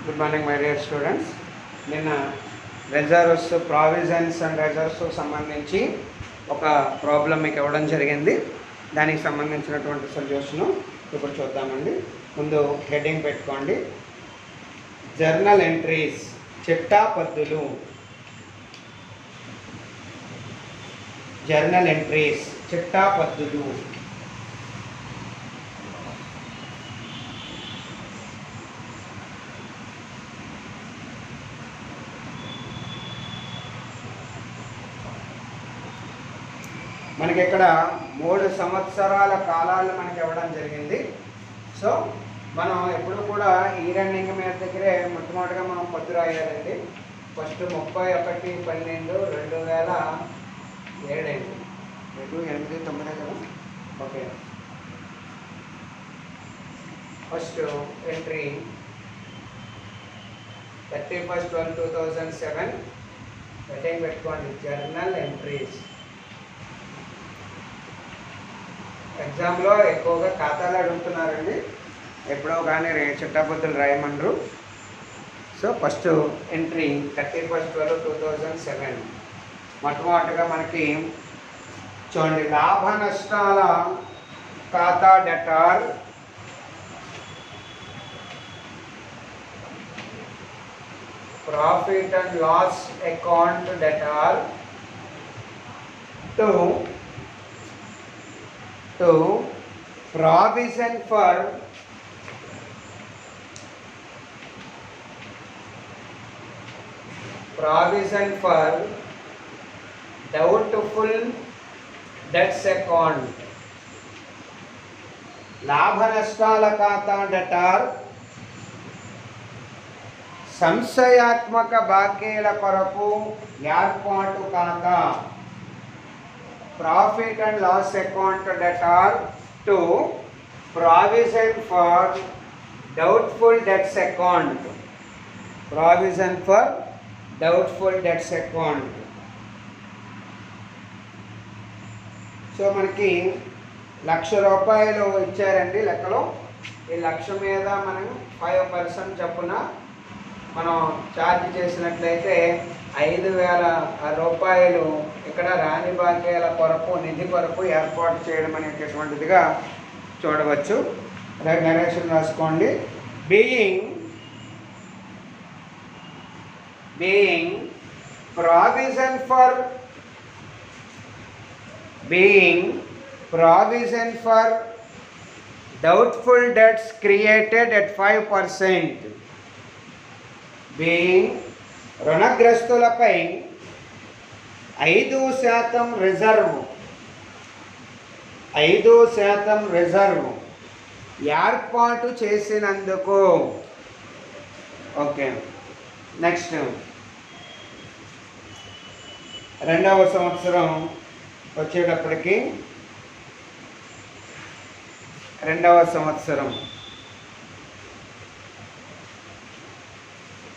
Good morning my dear students. నిన్న reserves, provisions and రిజర్వ్స్కి సంబంధించి ఒక ప్రాబ్లం మీకు ఇవ్వడం జరిగింది. దానికి సంబంధించినటువంటి సొల్యూషను ఇప్పుడు చూద్దామండి. ముందు హెడ్డింగ్ పెట్టుకోండి. జర్నల్ ఎంట్రీస్, చిట్టా పద్దులు. జర్నల్ ఎంట్రీస్, చిట్టా పద్దులు. మనకి ఇక్కడ 3 సంవత్సరాల కాలాలు మనకి ఇవ్వడం జరిగింది. సో మనం ఎప్పుడు కూడా ఈ రన్నింగ్ మీద దగ్గరే మొట్టమొదటిగా మనం పద్దు రాయాలండి. ఫస్ట్ 31/12/2007 అయింది. 2/8/9 కదా. Okay, first entry 31/12/2007. హెడ్డింగ్ పెట్టుకోండి, జర్నల్ ఎంట్రీస్. ఎగ్జామ్లో ఎక్కువగా ఖాతాలు అడుగుతున్నారండి, ఎప్పుడో కానీ చిట్టాపద్దులు రాయమనరు. So first entry 31/12/2007. మొట్టమొదటిగా మనకి చూడండి, లాభ నష్టాల ఖాతా debtor, profit and loss account debtor to provision for doubtful debts account. లాభ నష్టాల ఖాతా డెటార్ సంశయాత్మక బాకీల కొరకు ఏర్పాటు ఖాతా. Profit and loss account debtor to provision for doubtful debts account. Provision for doubtful debts account. So మనకి 1,00,000 రూపాయలు ఇచ్చారండి లెక్కలో. ఈ 1,00,000 మీద మనం 5% చొప్పున మనం ఛార్జ్ చేసినట్లయితే 5,000 రూపాయలు ఇక్కడ రాని బాకీల కొరకు, నిధి కొరకు ఏర్పాటు చేయడం అనేటటువంటిదిగా చూడవచ్చు. నరేషన్ రాసుకోండి. Being provision for doubtful debts created at 5%. being రుణగ్రస్తులపై 5% reserve ఏర్పాటు చేసినందుకు. ఓకే, నెక్స్ట్ 2వ సంవత్సరం వచ్చేటప్పటికి 2వ సంవత్సరం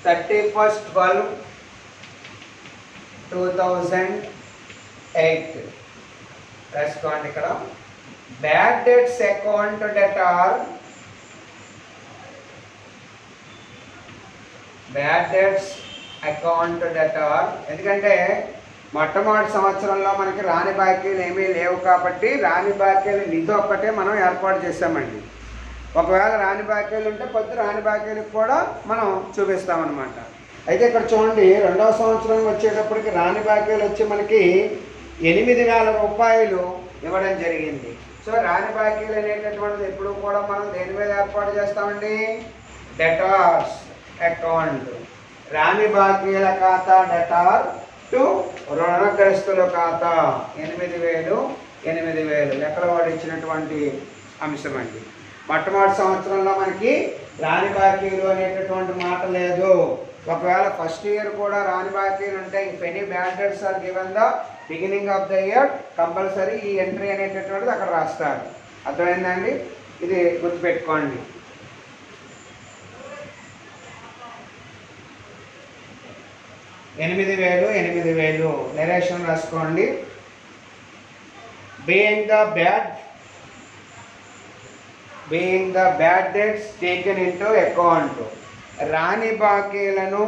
31/12/2008 రాసుకోండి. ఇక్కడ బ్యాడ్ డెట్స్ అకౌంట్ డెటార్, ఎందుకంటే మొట్టమొదటి సంవత్సరంలో మనకి రాని బాకీలు ఏమీ లేవు కాబట్టి రాని బాకీలు నిధి ఒక్కటే మనం ఏర్పాటు చేసామండి. ఒకవేళ రాని బాకీలు ఉంటే కొద్ది రాని బాకీలకు కూడా మనం చూపిస్తామన్నమాట. అయితే ఇక్కడ చూడండి, 2వ సంవత్సరం వచ్చేటప్పటికి రాని బాకీలు వచ్చి మనకి 8,000 రూపాయలు ఇవ్వడం జరిగింది. సో రాని బాకీలు అనేటటువంటిది ఎప్పుడు కూడా మనం దేని మీద ఏర్పాటు చేస్తామండి? Debtors account. రాని బాకీల ఖాతా డెటార్ టు రుణగ్రస్తుల ఖాతా 8,000 లెక్కల వాడు ఇచ్చినటువంటి అంశం అండి. మొట్టమొదటి సంవత్సరంలో మనకి రాని బాకీలు అనేటటువంటి మాట లేదు. ఒకవేళ ఫస్ట్ ఇయర్ కూడా రాని బాకీలు ఉంటే, if any bad debts are given the beginning of the year, compulsory ఈ ఎంట్రీ అనేటటువంటిది అక్కడ రాస్తారు. అర్థమైందండి? ఇది గుర్తుపెట్టుకోండి. ఎనిమిది వేలు నెరేషన్ రాసుకోండి. being the bad debts taken into account. రాని బాకీలను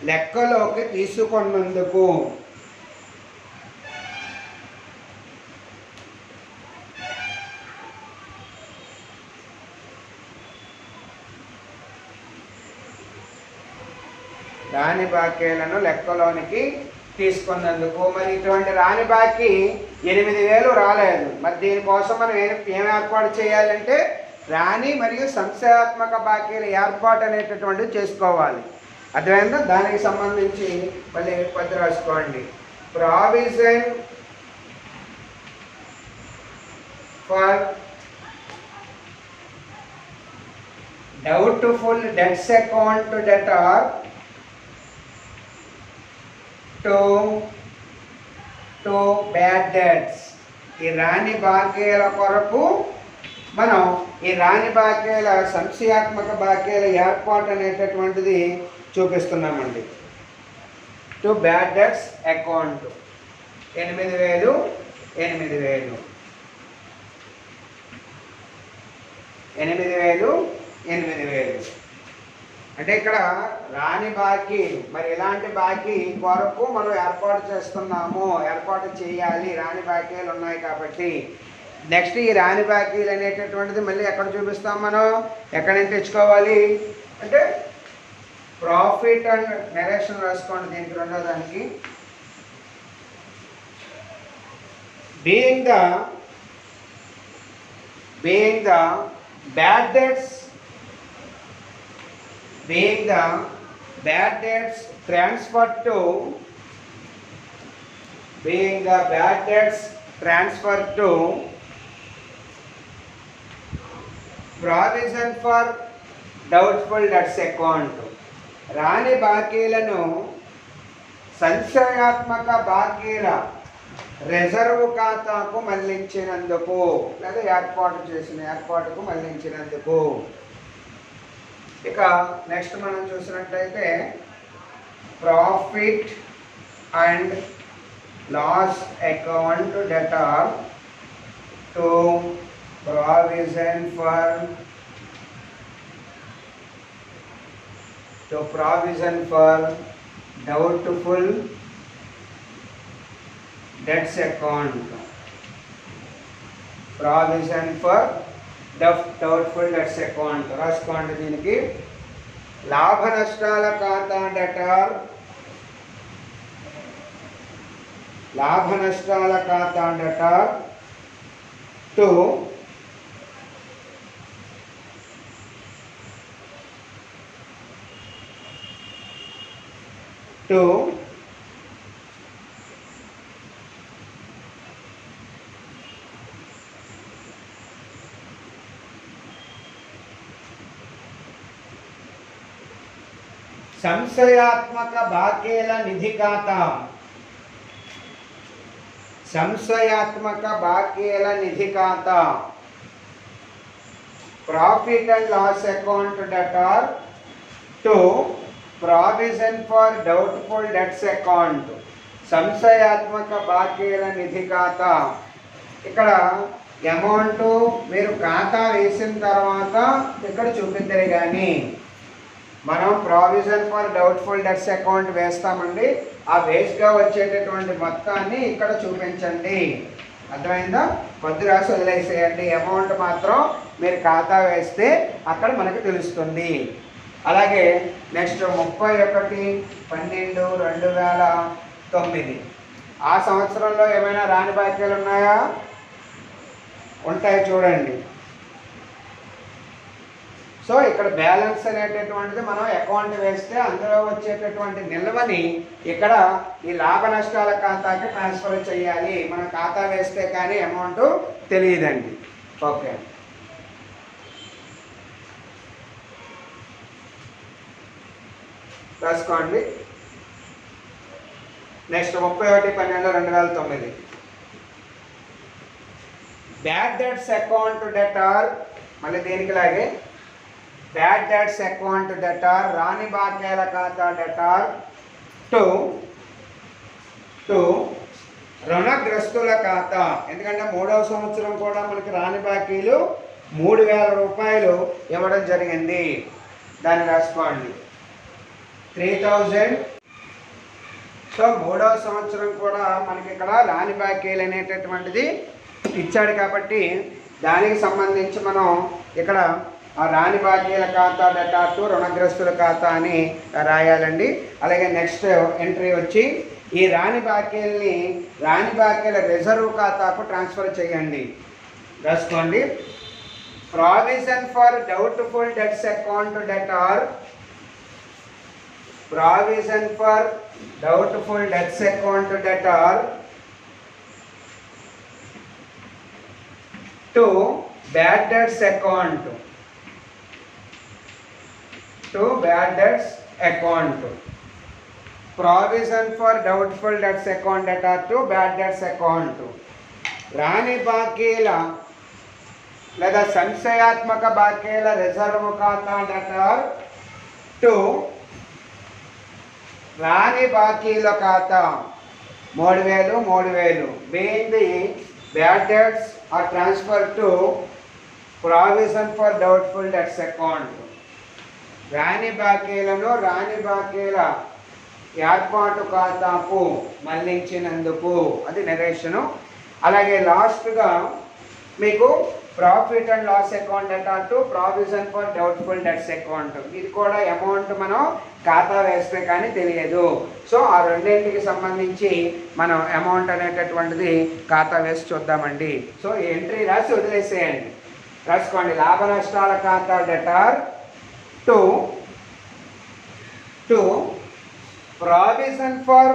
లెక్కలోకి తీసుకున్నందుకు రాని బాకీలను లెక్కలోనికి తీసుకున్నందుకు మరి ఇటువంటి రాని బాకీ 8,000 రాలేదు. మరి దీనికోసం మనం ఏం ఏర్పాటు చేయాలంటే రాని మరియు సంశయాత్మక బాకీల ఏర్పాటు అనేటటువంటిది చేసుకోవాలి. అర్థమైందా? దానికి సంబంధించి మళ్ళీ పద్దు రాసుకోండి. Provision for doubtful debts account debtor to bad debts. ఈ రాని బాకీల కొరకు మనం ఈ రాని బాకీల సంశయాత్మక బాకీల ఏర్పాటు అనేటటువంటిది చూపిస్తున్నామండి. టు బ్యాడ్ డెట్స్ అకౌంట్ 8,000 8,000 8,000 8,000 అంటే ఇక్కడ రాని బాకీ మరి ఇలాంటి బాకీ కొరకు మనం ఏర్పాటు చేయాలి. రాని బాకీలు ఉన్నాయి కాబట్టి నెక్స్ట్ ఈ రాని బాకీలు అనేటటువంటిది మళ్ళీ ఎక్కడ చూపిస్తాం, మనం ఎక్కడి నుంచి తెచ్చుకోవాలి అంటే ప్రాఫిట్ అండ్ నెరేషన్ రాసుకోండి. దీనికి రెండో దానికి being the bad debts transferred to provision for doubtful debts account. రాని బాకీలను సంశయాత్మక బాకీల రిజర్వ్ ఖాతాకు మళ్లించినందుకు లేదా ఏర్పాటుకు మళ్లించినందుకు. ఇక నెక్స్ట్ మనం చూసినట్లయితే profit and loss account debtor to provision for doubtful debts account. Provision for doubtful debts account రాసుకోండి. దీనికి లాభ నష్టాల ఖాతా డెటార్ టు సంశయాత్మక బాకీల నిధి ఖాతా profit and loss account debtor to provision for doubtful debts account. సంశయాత్మక బాకీల నిధి ఖాతా. ఇక్కడ అమౌంట్ మీరు ఖాతా వేసిన తర్వాత ఇక్కడ చూపిద్దరు కానీ మనం provision for doubtful debts account వేస్తామండి. ఆ వేస్ట్గా వచ్చేటటువంటి మొత్తాన్ని ఇక్కడ చూపించండి. అర్థమైందా? కొద్ది రాసి వదిలేసేయండి. అమౌంట్ మాత్రం మీరు ఖాతా వేస్తే అక్కడ మనకు తెలుస్తుంది. అలాగే నెక్స్ట్ 31/12/2009 ఆ సంవత్సరంలో ఏమైనా రాని బాకీలు ఉన్నాయా? ఉంటాయి, చూడండి. సో ఇక్కడ బ్యాలెన్స్ అనేటటువంటిది మనం అకౌంట్ వేస్తే అందులో వచ్చేటటువంటి నిల్వని ఇక్కడ ఈ లాభ నష్టాల ఖాతాకి ట్రాన్స్ఫర్ చేయాలి. మనం ఖాతా వేస్తే కానీ అమౌంట్ తెలియదండి. ఓకే, రాసుకోండి. Next 31/12/2009 bad debts account debtor. మళ్ళీ దేనికి లాగే బ్యాడ్ డెట్స్ అకౌంట్ డెటార్ రాని బాకీల ఖాతా డెటార్ టు రుణగ్రస్తుల ఖాతా. ఎందుకంటే 3వ సంవత్సరం కూడా మనకి రాని బాకీలు 3,000 రూపాయలు ఇవ్వడం జరిగింది. దాన్ని రాసుకోండి 3,000. సో 3వ సంవత్సరం కూడా మనకి ఇక్కడ రాని బాకీలు అనేటటువంటిది ఇచ్చాడు కాబట్టి దానికి సంబంధించి మనం ఇక్కడ ఆ రాని బాకీల ఖాతా డెటార్ టు రుణగ్రస్తుల ఖాతా అని రాయాలండి. అలాగే నెక్స్ట్ ఎంట్రీ వచ్చి ఈ రాని బాకీల రిజర్వ్ ఖాతాకు ట్రాన్స్ఫర్ చేయండి. రాసుకోండి. Provision for doubtful debts account debtor, provision for doubtful debts account debtor to bad debts account, to bad debts account. Provision for doubtful debts account debtor to bad debts account. రాని బాకీల లేదా సంశయాత్మక బాకీల reserve ఖాతా debtor to రాని బాకీల ఖాతా 3,000 being the bad debts are transferred to provision for doubtful debts account. రాని బాకీల ఏర్పాటు ఖాతాకు మళ్లించినందుకు అది నరేషను. అలాగే లాస్ట్గా మీకు profit and loss account debtor to provision for doubtful debts account. ఇది కూడా అమౌంట్ మనం ఖాతా వేస్తే కానీ తెలియదు. సో ఆ రెండింటికి సంబంధించి మనం అమౌంట్ అనేటటువంటిది ఖాతా వేసి చూద్దామండి. సో ఈ ఎంట్రీ రాసి వదిలేసేయండి. రాసుకోండి. లాభ నష్టాల ఖాతా debtor to provision for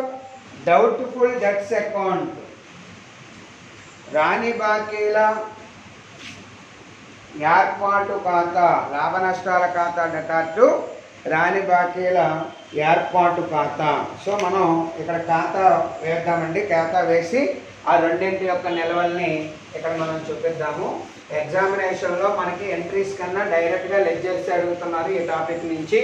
doubtful debts account. రాని బాకీల ఏర్పాటు ఖాతా, లాభ నష్టాల ఖాతా డెటార్ టు రాని బాకీల ఏర్పాటు ఖాతా. సో మనం ఇక్కడ ఖాతా వేద్దామండి. ఖాతా వేసి ఆ రెండింటి యొక్క నిల్వల్ని ఇక్కడ మనం చూపిద్దాము. ఎగ్జామినేషన్లో మనకి ఎంట్రీస్ కన్నా డైరెక్ట్గా లెడ్జర్స్ అడుగుతున్నారు. ఈ టాపిక్ నుంచి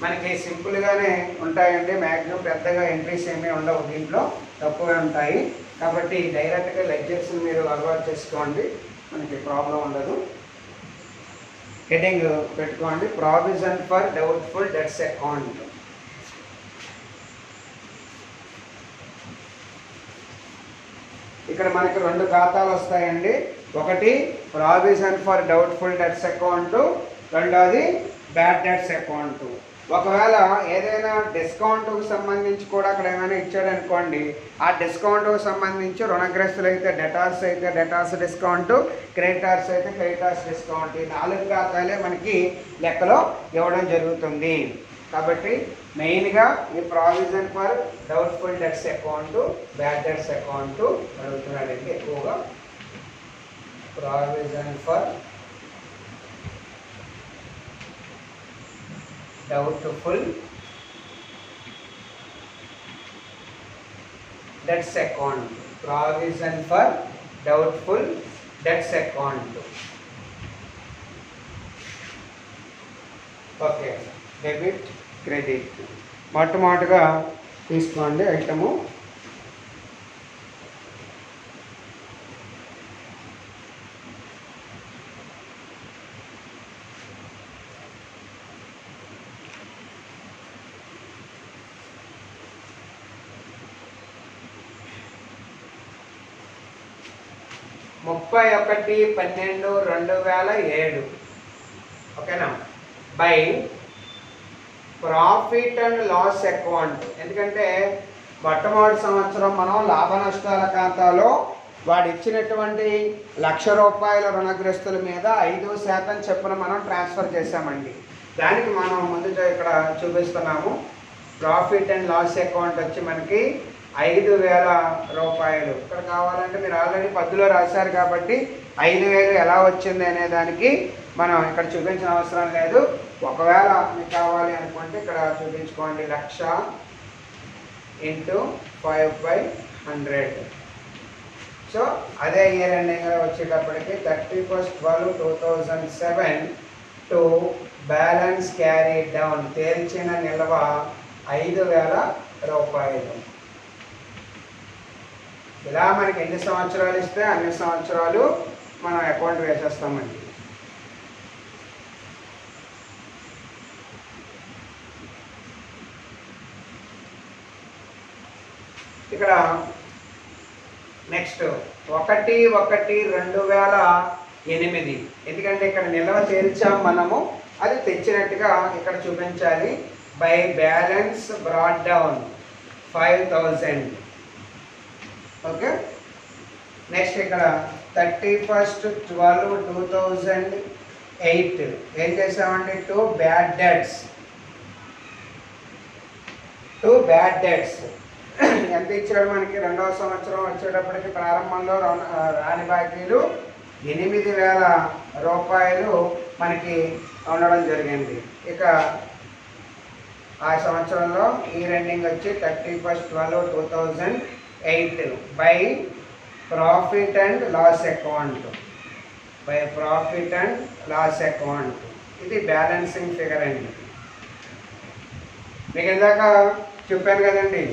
మనకి సింపుల్గానే ఉంటాయండి. మ్యాక్సిమం పెద్దగా ఎంట్రీస్ ఏమీ ఉండవు, దీంట్లో తక్కువే ఉంటాయి. కాబట్టి డైరెక్ట్గా లెడ్జర్స్ని మీరు అలవాటు చేసుకోండి, మనకి ప్రాబ్లం ఉండదు. హెడ్డింగ్ పెట్టుకోండి, provision for doubtful debts account. ఇక్కడ మనకి 2 ఖాతాలు వస్తాయండి. ఒకటి provision for doubtful debts account, రెండోది బ్యాడ్ డెట్స్ అకౌంట్. ఒకవేళ ఏదైనా డిస్కౌంట్కు సంబంధించి కూడా అక్కడ ఏమైనా ఇచ్చాడనుకోండి, ఆ డిస్కౌంట్కు సంబంధించి రుణగ్రస్తులు అయితే డెటార్స్ అయితే డెటార్స్ డిస్కౌంట్, క్రెడిటార్స్ అయితే క్రెడిటార్స్ డిస్కౌంట్, ఈ 4 ఖాతాలే మనకి లెక్కలో ఇవ్వడం జరుగుతుంది. కాబట్టి మెయిన్గా ఈ provision for doubtful debts account, bad debts account అడుగుతున్నాడండి ఎక్కువగా. ప్రావిజన్ for doubtful debts account, provision for doubtful debts account. Okay, debit credit మొట్టమొదటిగా తీసుకోండి ఐటము. ముప్పై 31/12/2007 ఓకేనా, by profit and loss account. ఎందుకంటే మొట్టమొదటి సంవత్సరం మనం లాభ నష్టాల ఖాతాలో వాడు ఇచ్చినటువంటి ₹1,00,000 రుణగ్రస్తుల మీద 5% చొప్పున మనం ట్రాన్స్ఫర్ చేసామండి. దానికి మనం ముందుగా ఇక్కడ చూపిస్తున్నాము. ప్రాఫిట్ అండ్ లాస్ అకౌంట్ వచ్చి మనకి ₹5,000. ఇక్కడ కావాలంటే మీరు ఆల్రెడీ పద్దులో రాశారు కాబట్టి 5,000 ఎలా వచ్చింది అనే దానికి మనం ఇక్కడ చూపించిన అవసరం లేదు. ఒకవేళ మీకు కావాలి అనుకుంటే ఇక్కడ చూపించుకోండి. 1,00,000 × 5/100. సో అదే ఇయర్ ఎండింగ్ వచ్చేటప్పటికి 31/12/2007 టు బ్యాలెన్స్ క్యారీ డౌన్, తేల్చిన నిల్వ ₹5,000. ఇలా మనకి ఎన్ని సంవత్సరాలు ఇస్తే అన్ని సంవత్సరాలు మనం అకౌంట్ వేసేస్తామండి. ఇక్కడ నెక్స్ట్ 1/1/2008, ఎందుకంటే ఇక్కడ నిల్వ తేల్చాం మనము, అది తెచ్చినట్టుగా ఇక్కడ చూపించాలి. By balance brought down 5000. Okay. Next ఇక్కడ 31/12/2008 ఏం చేసామంటే టూ బ్యాడ్ డెట్స్ ఎంత ఇచ్చాడు మనకి? రెండవ సంవత్సరం వచ్చేటప్పటికి ప్రారంభంలో రాని బాకీలు 8,000 రూపాయలు మనకి ఉండడం జరిగింది. ఇక ఆ సంవత్సరంలో ఈ రెండింగ్ వచ్చి 31/12/2008 by profit and loss account. ఇది బ్యాలెన్సింగ్ ఫిగర్ అండి. మీకు ఇందాక చెప్పాను కదండి,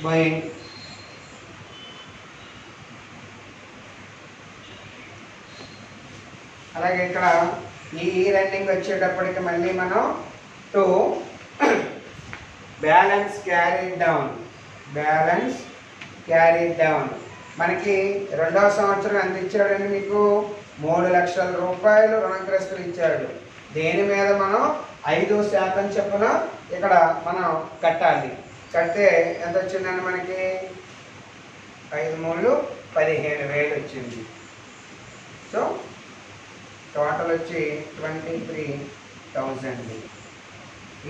బై అలాగే ఇక్కడ ఈ రెండింగ్ వచ్చేటప్పటికి మళ్ళీ మనం టు బ్యాలెన్స్ క్యారీడ్ డౌన్ మనకి రెండవ సంవత్సరం ఎంత ఇచ్చాడండి? మీకు 3 లక్షల రూపాయలు రుణగ్రస్తులు ఇచ్చాడు. దేని మీద మనం 5% చొప్పున ఇక్కడ మనం కట్టాలి. కడితే ఎంత వచ్చిందండి మనకి? 5×3 15,000 వచ్చింది. సో టోటల్ వచ్చి 23,000.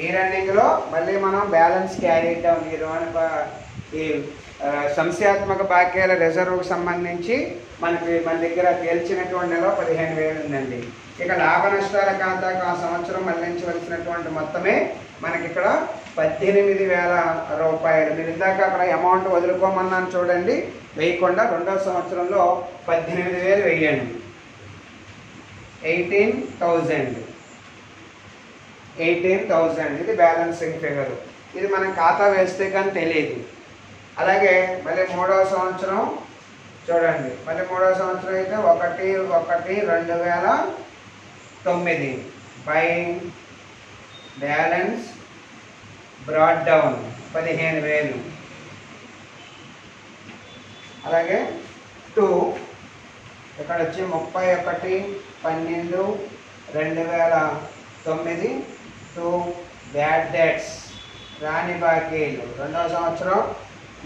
ఈ రన్నింగ్లో మళ్ళీ మనం బ్యాలెన్స్ క్యారీ డౌన్ ఈ సంశయాత్మక బాక్యాల రిజర్వ్కి సంబంధించి మనకి మన దగ్గర తేల్చినటువంటి నెల 15,000 ఉందండి. ఇక లాభ నష్టాల ఖాతాకు ఆ సంవత్సరం మళ్లించవలసినటువంటి మొత్తమే మనకి ఇక్కడ 18,000 రూపాయలు. మీరు ఇందాక అక్కడ అమౌంట్ వదులుకోమన్నాను చూడండి, వేయకుండా రెండవ సంవత్సరంలో 18,000 వేయండి. 18,000 ఇది బ్యాలెన్సింగ్ ఫిగర్. ఇది మనం ఖాతా వేస్తే కానీ తెలియదు. అలాగే మళ్ళీ మూడవ సంవత్సరం చూడండి, మళ్ళీ మూడవ సంవత్సరం అయితే 1/1/2009 బై బ్యాలెన్స్ బ్రాట్ డౌన్ 15,000. అలాగే టూ ఇక్కడ వచ్చి 31/12/2009 టూ బ్యాడ్ డెట్స్ రాని బాకీలు. రెండవ సంవత్సరం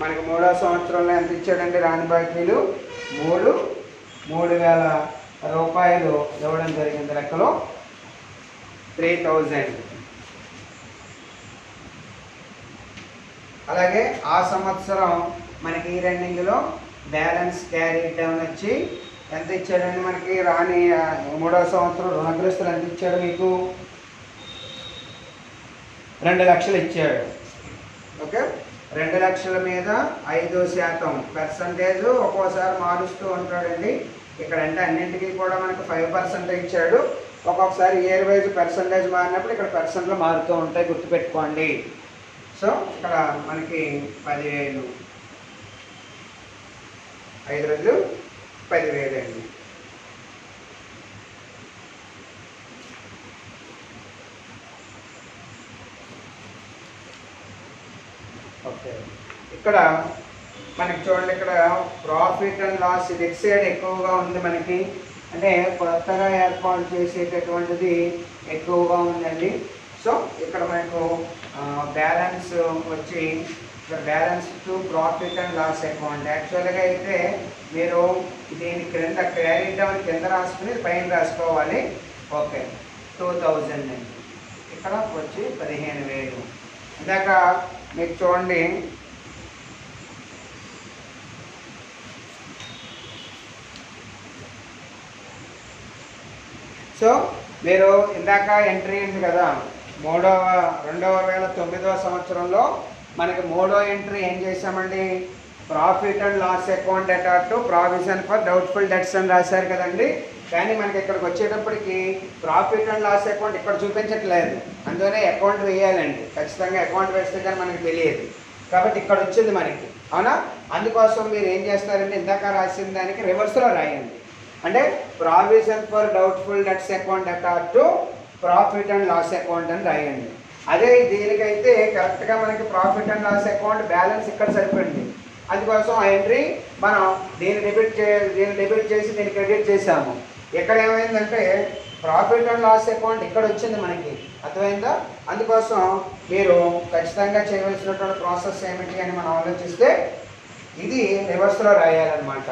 మనకి మూడవ సంవత్సరంలో ఎంత ఇచ్చాడండి రాని బాకీలు? 3,000 రూపాయలు ఇవ్వడం జరిగింది. లెక్కలో 3,000. అలాగే ఆ సంవత్సరం మనకి ఈ రెండింగ్లో బ్యాలెన్స్ క్యారీ డౌన్ వచ్చి ఎంత ఇచ్చాడండి మనకి? రాని మూడవ సంవత్సరం రుణగ్రస్తులు ఎంత ఇచ్చాడు మీకు? 2 లక్షలు ఇచ్చాడు. ఓకే. 2 లక్షల మీద 5% ఒక్కోసారి మారుస్తూ ఉంటాడండి. ఇక్కడ అంటే అన్నింటికీ కూడా మనకు 5% ఇచ్చాడు. ఒక్కొక్కసారి ఇయర్ వైజ్ పర్సంటేజ్ మారినప్పుడు ఇక్కడ పర్సెంట్లు మారుతూ ఉంటాయి, గుర్తుపెట్టుకోండి. సో ఇక్కడ మనకి 10,000, 5 రోజులు 10,000 అండి. ఓకే. ఇక్కడ మనకి చూడండి, ఇక్కడ ప్రాఫిట్ అండ్ లాస్ ఇది ఎక్సైడ్ ఎక్కువగా ఉంది మనకి, అంటే కొత్తగా ఏర్పాటు చేసేటటువంటిది ఎక్కువగా ఉందండి. సో ఇక్కడ మనకు బ్యాలెన్స్ వచ్చి balance to profit and loss account. యాక్చువల్గా అయితే మీరు దీని క్రింద క్యారీ డౌన్ కింద రాసుకుని పైన రాసుకోవాలి. ఓకే. 2,000 అండి. ఇక్కడ వచ్చి 15,000. ఇందాక మీకు చూడండి, సో మీరు ఇందాక ఎంట్రీ ఉంది కదా 2009వ సంవత్సరంలో మనకి మూడో ఎంట్రీ ఏం చేసామండి? ప్రాఫిట్ అండ్ లాస్ అకౌంట్ అటాట్ to provision for doubtful debts అని రాశారు కదండి. కానీ మనకి ఇక్కడికి వచ్చేటప్పటికి ప్రాఫిట్ అండ్ లాస్ అకౌంట్ ఇక్కడ చూపించట్లేదు, అందులోనే అకౌంట్ వేయాలండి. ఖచ్చితంగా అకౌంట్ వేస్తే కానీ మనకి తెలియదు, కాబట్టి ఇక్కడ వచ్చింది మనకి, అవునా? అందుకోసం మీరు ఏం చేస్తారంటే ఇందాక రాసిన దానికి రివర్స్లో రాయండి. అంటే provision for doubtful debts account అటాట్ to profit and loss account అని రాయండి. అదే దీనికైతే కరెక్ట్గా మనకి profit and loss account balance ఇక్కడ సరిపోయింది. అందుకోసం ఆ ఎంట్రీ మనం దీన్ని డెబిట్ చేసి దీన్ని క్రెడిట్ చేసాము. ఇక్కడ ఏమైందంటే ప్రాఫిట్ అండ్ లాస్ అకౌంట్ ఇక్కడ వచ్చింది మనకి, అర్థమైందా? అందుకోసం మీరు ఖచ్చితంగా చేయవలసినటువంటి ప్రాసెస్ ఏమిటి అని మనం ఆలోచిస్తే ఇది రివర్స్లో రాయాలన్నమాట.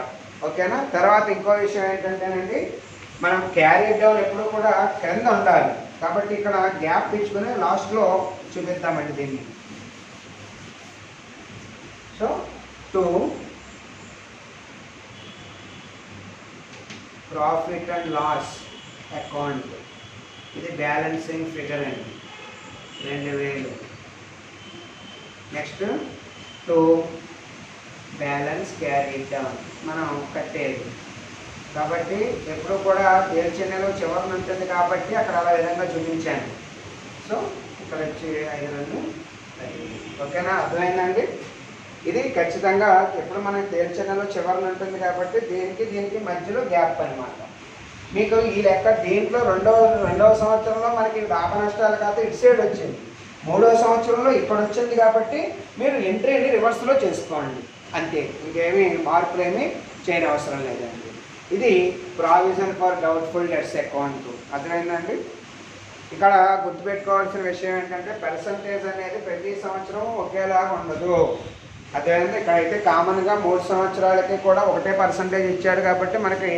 ఓకేనా? తర్వాత ఇంకో విషయం ఏంటంటేనండి, మనం క్యారీ డౌన్ ఎప్పుడు కూడా క్రింద ఉండాలి కాబట్టి ఇక్కడ గ్యాప్ ఇచ్చుకుని లాస్ట్లో చూపిద్దామండి దీన్ని. So to profit and loss account, ఇది బ్యాలెన్సింగ్ ఫిగర్ అండి 2000. Next to balance carry down మనం కట్టేది కాబట్టి ఎప్పుడు కూడా తేల్చెన్నెలో చివరిని ఉంటుంది కాబట్టి అక్కడ అలా విధంగా చూపించాను. సో ఇక్కడ వచ్చి 5 ఓకేనా? అర్థమైందండి? ఇది ఖచ్చితంగా ఎప్పుడు మనం తేల్చెన్నెలో చివరిని ఉంటుంది కాబట్టి దీనికి మధ్యలో గ్యాప్ అనమాట. మీకు ఈ లెక్క దీంట్లో రెండవ సంవత్సరంలో మనకి లాభ నష్టాలు కాదు ఇటు సైడ్ వచ్చింది, 3వ సంవత్సరంలో ఇక్కడ వచ్చింది కాబట్టి మీరు ఎంట్రీని రివర్స్లో చేసుకోండి అంతే, ఇంకేమీ మార్పులు ఏమీ చేయని అవసరం లేదండి. ఇది provision for doubtful debts account. అర్థమైందండి? ఇక్కడ గుర్తుపెట్టుకోవాల్సిన విషయం ఏంటంటే పర్సంటేజ్ అనేది ప్రతి సంవత్సరం ఒకేలాగా ఉండదు. అదేవిధంగా ఇక్కడైతే కామన్గా 3 సంవత్సరాలకి కూడా 1% ఇచ్చాడు కాబట్టి మనకి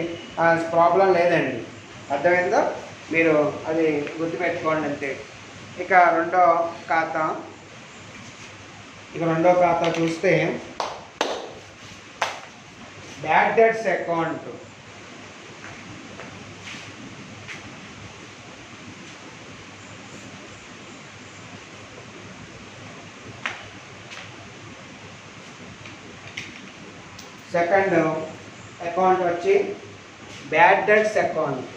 ప్రాబ్లం లేదండి. అర్థమైందా? మీరు అది గుర్తుపెట్టుకోండి అంతే. ఇక రెండో ఖాతా చూస్తే bad debts account. Second account వచ్చి bad debts account.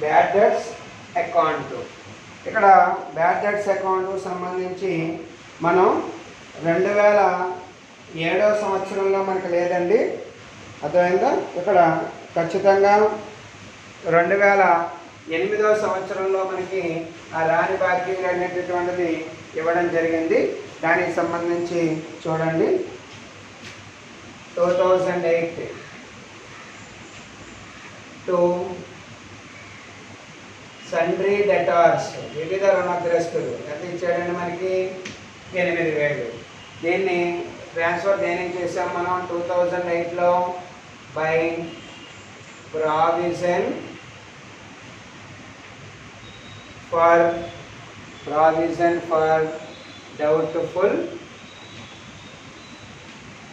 Bad debts account. ఇక్కడ బ్యాడ్ డెట్స్ అకౌంట్ సంబంధించి మనం 2007వ సంవత్సరంలో మనకు లేదండి. అర్థమైందా? ఇక్కడ ఖచ్చితంగా 2008వ సంవత్సరంలో మనకి ఆ రాని బాకీలు అనేటటువంటిది ఇవ్వడం జరిగింది. దానికి సంబంధించి చూడండి 2008 టు సండ్రీ డెటార్స్, వివిధ రుణగ్రస్తులు ఎంత ఇచ్చాడండి మనకి? 8000. దీన్ని ట్రాన్స్ఫర్ దేనికి చేసాం మనం 2008లో by provision for doubtful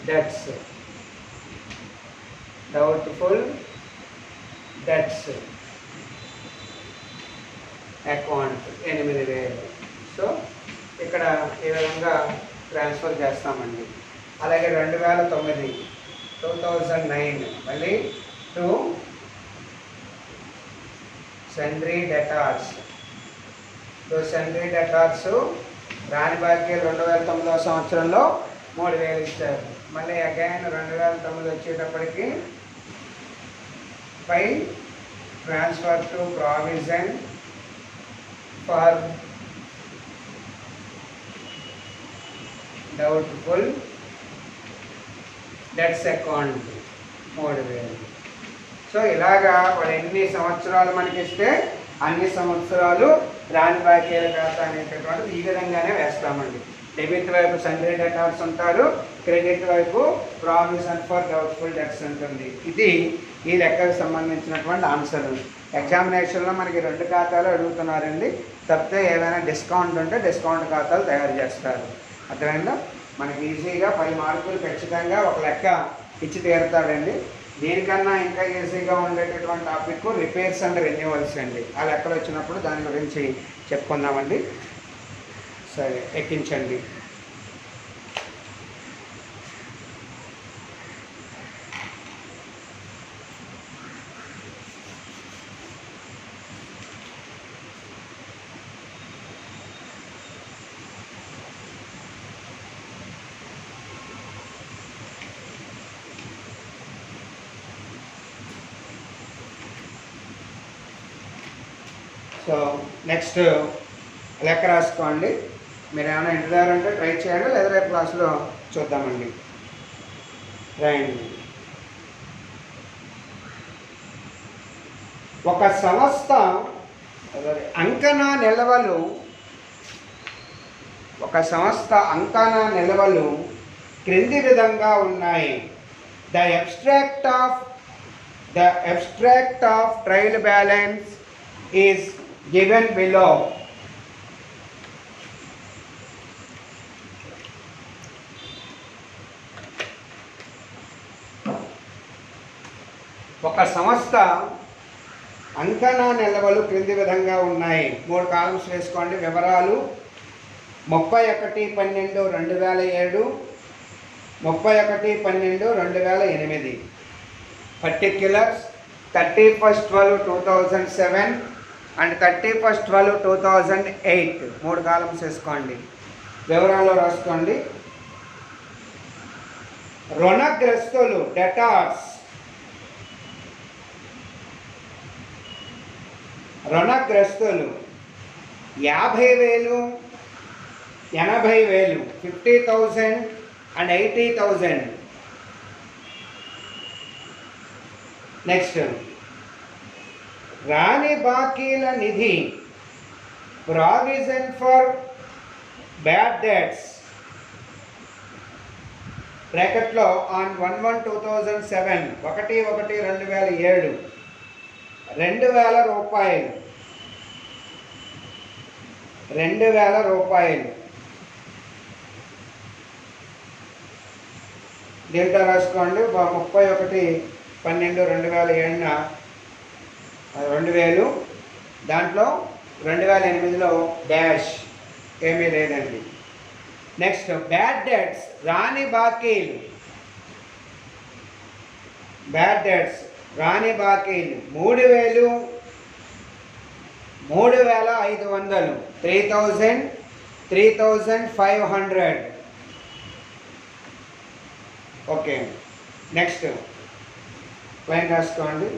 debts account 8000. So ఇక్కడ ఈ విధంగా ట్రాన్స్ఫర్ చేస్తామండి. అలాగే 2009 మళ్ళీ టు సండ్రీ డెటార్స్. రాని బాకీలు 2009వ సంవత్సరంలో 3000 ఇచ్చారు. మళ్ళీ అగైన్ 2009 వచ్చేటప్పటికి పై transfer to provision for doubtful debts account 3000. So ఇలాగా వాడు ఎన్ని సంవత్సరాలు మనకి ఇస్తే అన్ని సంవత్సరాలు రాని బాకీల ఖాతా అనేటటువంటిది ఈ విధంగానే వేస్తామండి. డెబిట్ వైపు సండ్రీ డెటార్స్ ఉంటారు, క్రెడిట్ వైపు ప్రావిజన్ ఫర్ డౌట్ఫుల్ డెట్స్ ఉంటుంది. ఇది ఈ లెక్కకు సంబంధించినటువంటి ఆన్సర్. ఎగ్జామినేషన్లో మనకి 2 ఖాతాలు అడుగుతున్నారండి. తప్పితే ఏదైనా డిస్కౌంట్ ఉంటే డిస్కౌంట్ ఖాతాలు తయారు చేస్తారు. అర్థమైందా? మనకి ఈజీగా 10 మార్కులు ఖచ్చితంగా ఒక లెక్క ఇచ్చి తీరుతాడండి. దీనికన్నా ఇంకా ఈజీగా ఉండేటటువంటి టాపిక్ రిపేర్స్ అండ్ రెన్యువల్స్ అండి. ఆ లెక్కలు వచ్చినప్పుడు దాని గురించి చెప్పుకుందామండి. సరే, ఎక్కించండి. సో నెక్స్ట్ లెక్క రాసుకోండి. మీరు ఏమైనా ఇంటి దగ్గర అంటే ట్రై చేయండి, లేదా రేపు క్లాస్లో చూద్దామండి. రైట్. ఒక సంస్థ అంకణా నిల్వలు క్రింది విధంగా ఉన్నాయి. The abstract of trial balance is given below. ఒక సంస్థ అంకణా నిల్వలు క్రింది విధంగా ఉన్నాయి. 3 కాలమ్స్ వేసుకోండి. వివరాలు 31/12/2007, 31/12/2008. Particulars 31/12/2007 and 31/12/2008. 3 కాలమ్స్ వేసుకోండి. వివరాలు రాసుకోండి. రుణగ్రస్తులు డెటార్స్, రుణగ్రస్తులు 50,000, 80,000, 50,000 అండ్ 80,000. నెక్స్ట్, రాని బాకీల నిధి ప్రావిజన్ ఫర్ బ్యాడ్ డెట్స్ బ్రాకెట్లో ఆన్ 1/1/2007, 1/1/2007 2,000 రూపాయలు, 2,000 రూపాయలు. దీంట్లో రాసుకోండి. 31/12/2007 2,000. దాంట్లో 2008లో డాష్ ఏమీ లేదండి. నెక్స్ట్, బ్యాడ్ డెట్స్ రాని బాకీలు, బ్యాడ్ డెట్స్ రాని బాకీలు 3,000, 3,500, 3,000, 3,500. ఓకే. నెక్స్ట్ లైన్ రాసుకోండి.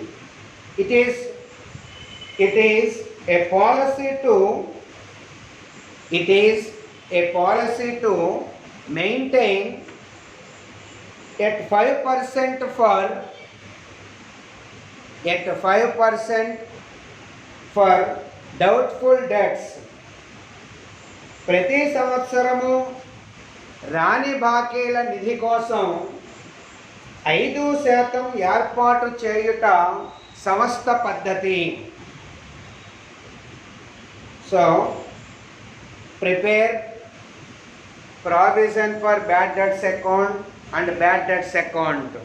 It is a policy to maintain at 5% for doubtful debts. ప్రతి సంవత్సరము రాని బాకీల నిధి కోసం 5% ఏర్పాటు చేయుట సంస్థ పద్ధతి. So prepare provision for bad debts account and bad debts account.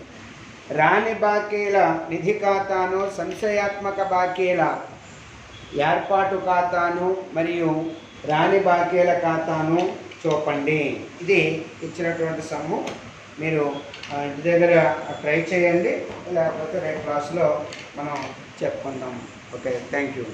రాని బాకీల నిధి ఖాతాను, సంశయాత్మక బాకీల ఏర్పాటు ఖాతాను మరియు రాని బాకీల ఖాతాను చూపండి. ఇది ఇచ్చినటువంటి సమ్ము. మీరు ఇంటి దగ్గర ట్రై చేయండి, లేకపోతే రేపు క్లాస్లో మనం చెప్పుకుందాం. Okay, thank you.